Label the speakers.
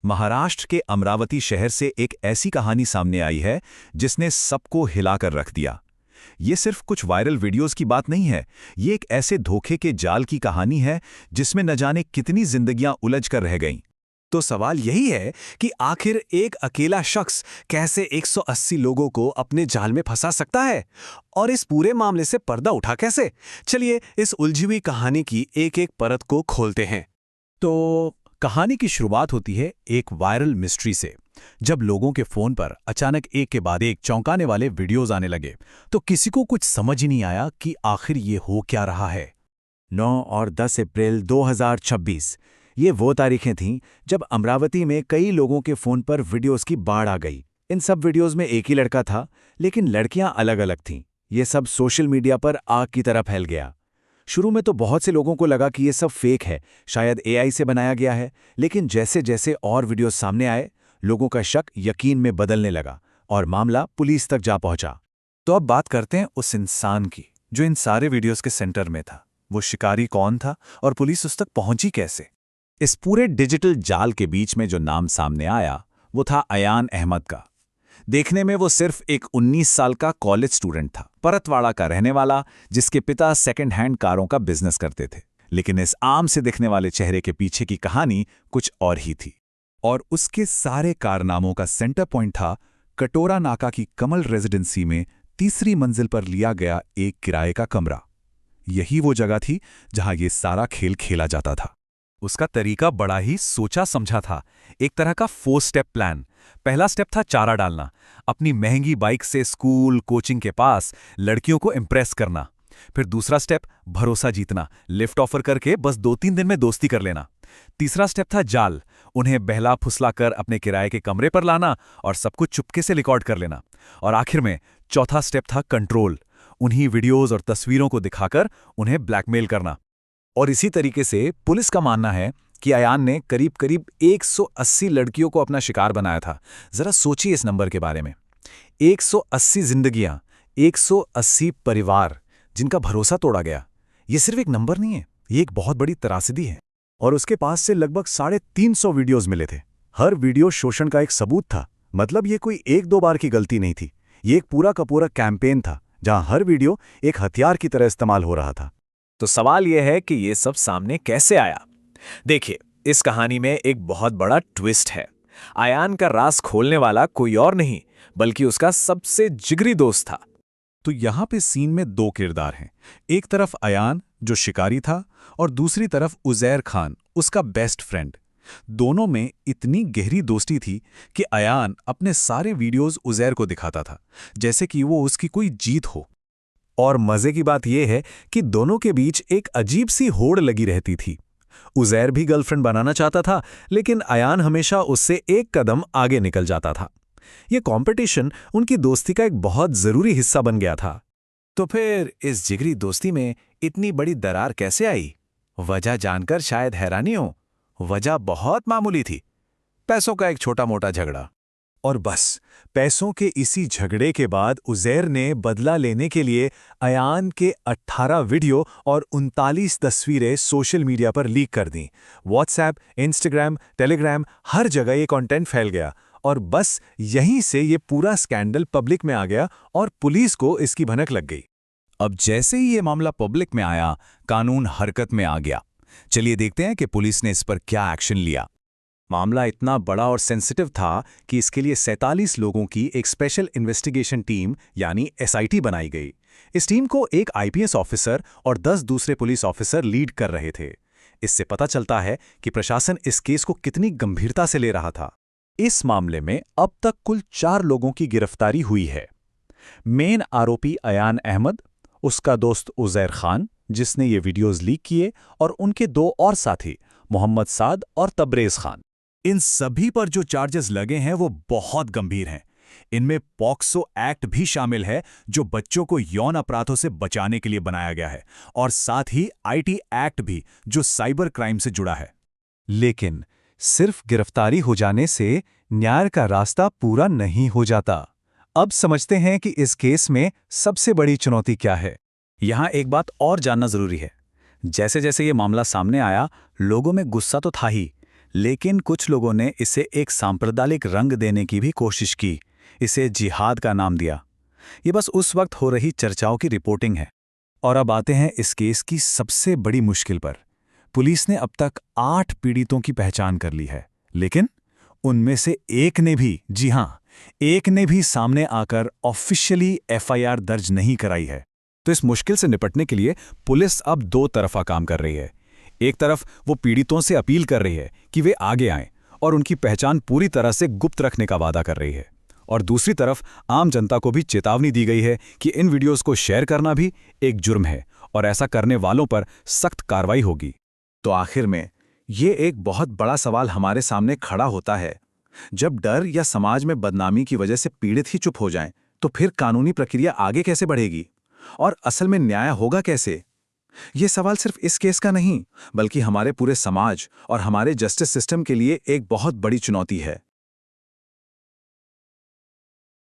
Speaker 1: महाराष्ट्र के अमरावती शहर से एक ऐसी कहानी सामने आई है जिसने सबको हिलाकर रख दिया। ये सिर्फ कुछ वायरल वीडियोस की बात नहीं है, ये एक ऐसे धोखे के जाल की कहानी है जिसमें न जाने कितनी जिंदगियां उलझ कर रह गईं।
Speaker 2: तो सवाल यही है कि आखिर एक अकेला शख्स कैसे 180 लोगों को अपने जाल में फंसा सकता है और इस पूरे मामले से पर्दा उठा कैसे। चलिए इस उलझी हुई कहानी की एक एक परत को खोलते हैं।
Speaker 3: तो कहानी की शुरुआत होती है एक वायरल मिस्ट्री से। जब लोगों के फोन पर अचानक एक के बाद एक चौंकाने वाले वीडियोस आने लगे तो किसी को कुछ समझ ही नहीं आया कि आखिर ये हो क्या रहा है।
Speaker 4: 9 और 10 अप्रैल 2026 ये वो तारीखें थीं जब अमरावती में कई लोगों के फ़ोन पर वीडियोस की बाढ़ आ गई। इन सब वीडियोस में एक ही लड़का था, लेकिन लड़कियां अलग-अलग थीं। ये सब सोशल मीडिया पर आग की तरह फैल गया। शुरू में तो बहुत से लोगों को लगा कि ये सब फेक है, शायद एआई से बनाया गया है, लेकिन जैसे-जैसे और वीडियोस सामने आए, लोगों का शक यकीन में बदलने लगा और मामला पुलिस तक जा पहुंचा।
Speaker 1: तो अब बात करते हैं उस इंसान की जो इन सारे वीडियोस के सेंटर में था। वो शिकारी कौन था और पुलिस उस तक पहुंची कैसे? इस पूरे डिजिटल जाल के बीच में जो नाम सामने आया वो था अयान अहमद का। देखने में वो सिर्फ एक 19 साल का कॉलेज स्टूडेंट था, परतवाड़ा का रहने वाला, जिसके पिता सेकंड हैंड कारों का बिजनेस करते थे। लेकिन इस आम से दिखने वाले चेहरे के पीछे की कहानी कुछ और ही थी। और उसके सारे कारनामों का सेंटर पॉइंट था कटोरा नाका की कमल रेजिडेंसी में तीसरी मंजिल पर लिया गया एक किराए का कमरा। यही वो जगह थी जहां ये सारा खेल खेला जाता था। उसका तरीका बड़ा ही सोचा समझा था, एक तरह का 4 स्टेप प्लान। पहला स्टेप था चारा डालना, अपनी महंगी बाइक से स्कूल कोचिंग के पास लड़कियों को इम्प्रेस करना। फिर दूसरा स्टेप भरोसा जीतना, लिफ्ट ऑफर करके बस 2-3 दिन में दोस्ती कर लेना। तीसरा स्टेप था जाल, उन्हें बहला फुसला कर अपने किराए के कमरे पर लाना और सब कुछ चुपके से रिकॉर्ड कर लेना। और आखिर में चौथा स्टेप था कंट्रोल, उन्हीं वीडियोज और तस्वीरों को दिखाकर उन्हें ब्लैकमेल करना। और इसी तरीके से पुलिस का मानना है कि अयान ने करीब 180 लड़कियों को अपना शिकार बनाया था। जरा सोचिए इस नंबर के बारे में। 180 जिंदगियां, 180 परिवार जिनका भरोसा तोड़ा गया। ये सिर्फ एक नंबर नहीं है, ये एक बहुत बड़ी त्रासदी है।
Speaker 4: और उसके पास से लगभग 350 वीडियोस मिले थे। हर वीडियो शोषण का एक सबूत था। मतलब ये कोई 1-2 बार की गलती नहीं थी, ये एक पूरा का पूरा कैंपेन था जहां हर वीडियो एक हथियार की तरह इस्तेमाल हो रहा था।
Speaker 2: तो सवाल यह है कि ये सब सामने कैसे आया। देखिए, इस कहानी में एक बहुत बड़ा ट्विस्ट है। अयान का राज खोलने वाला कोई और नहीं बल्कि उसका सबसे जिगरी दोस्त था।
Speaker 1: तो यहां पे सीन में 2 किरदार हैं। एक तरफ अयान जो शिकारी था और दूसरी तरफ उजैर खान, उसका बेस्ट फ्रेंड। दोनों में इतनी गहरी दोस्ती थी कि अयान अपने सारे वीडियोस उजैर को दिखाता था, जैसे कि वो उसकी कोई जीत हो।
Speaker 2: और मजे की बात यह है कि दोनों के बीच एक अजीब सी होड़ लगी रहती थी। उजैर भी गर्लफ्रेंड बनाना चाहता था, लेकिन अयान हमेशा उससे एक कदम आगे निकल जाता था। यह कंपटीशन उनकी दोस्ती का एक बहुत जरूरी हिस्सा बन गया था। तो फिर इस जिगरी दोस्ती में इतनी बड़ी दरार कैसे आई? वजह जानकर शायद हैरानी हो। वजह बहुत मामूली थी, पैसों का एक छोटा मोटा झगड़ा।
Speaker 4: और बस पैसों के इसी झगड़े के बाद उजैर ने बदला लेने के लिए अयान के 18 वीडियो और 39 तस्वीरें सोशल मीडिया पर लीक कर दी। व्हाट्सएप, इंस्टाग्राम, टेलीग्राम, हर जगह ये कंटेंट फैल गया और बस यहीं से ये पूरा स्कैंडल पब्लिक में आ गया और पुलिस को इसकी भनक लग गई।
Speaker 1: अब जैसे ही ये मामला पब्लिक में आया, कानून हरकत में आ गया। चलिए देखते हैं कि पुलिस ने इस पर क्या एक्शन लिया।
Speaker 4: मामला इतना बड़ा और सेंसिटिव था कि इसके लिए 47 लोगों की एक स्पेशल इन्वेस्टिगेशन टीम यानी एसआईटी बनाई गई। इस टीम को एक आईपीएस ऑफिसर और 10 दूसरे पुलिस ऑफिसर लीड कर रहे थे। इससे पता चलता है कि प्रशासन इस केस को कितनी गंभीरता से ले रहा था। इस मामले में अब तक कुल 4 लोगों की गिरफ्तारी हुई है। मेन आरोपी अयान अहमद, उसका दोस्त उजैर खान जिसने ये वीडियोस लीक किए, और उनके 2 और साथी मोहम्मद साद और तबरेज खान।
Speaker 1: इन सभी पर जो चार्जेस लगे हैं वो बहुत गंभीर हैं। इनमें पॉक्सो एक्ट भी शामिल है जो बच्चों को यौन अपराधों से बचाने के लिए बनाया गया है, और साथ ही आईटी एक्ट भी जो साइबर क्राइम से जुड़ा है।
Speaker 4: लेकिन सिर्फ गिरफ्तारी हो जाने से न्याय का रास्ता पूरा नहीं हो जाता। अब समझते हैं कि इस केस में सबसे बड़ी चुनौती क्या है।
Speaker 3: यहां एक बात और जानना जरूरी है। जैसे जैसे ये मामला सामने आया, लोगों में गुस्सा तो था ही,
Speaker 1: लेकिन कुछ लोगों ने इसे एक सांप्रदायिक रंग देने की भी कोशिश की, इसे जिहाद का नाम दिया। ये बस उस वक्त हो रही चर्चाओं की रिपोर्टिंग है। और अब आते हैं इस केस की सबसे बड़ी मुश्किल पर। पुलिस ने अब तक 8 पीड़ितों की पहचान कर ली है, लेकिन उनमें से एक ने भी, जी हां, एक ने भी सामने आकर ऑफिशियली एफआईआर दर्ज नहीं कराई है।
Speaker 2: तो इस मुश्किल से निपटने के लिए पुलिस अब 2 तरफा काम कर रही है। एक तरफ वो पीड़ितों से अपील कर रही है कि वे आगे आएं और उनकी पहचान पूरी तरह से गुप्त रखने का वादा कर रही है, और दूसरी तरफ आम जनता को भी चेतावनी दी गई है कि इन वीडियोस को शेयर करना भी एक जुर्म है और ऐसा करने वालों पर सख्त कार्रवाई होगी।
Speaker 4: तो आखिर में ये एक बहुत बड़ा सवाल हमारे सामने खड़ा होता है। जब डर या समाज में बदनामी की वजह से पीड़ित ही चुप हो जाएं, तो फिर कानूनी प्रक्रिया आगे कैसे बढ़ेगी और असल में न्याय होगा कैसे? ये सवाल सिर्फ इस केस का नहीं, बल्कि हमारे पूरे समाज और हमारे जस्टिस सिस्टम के लिए एक बहुत बड़ी चुनौती है।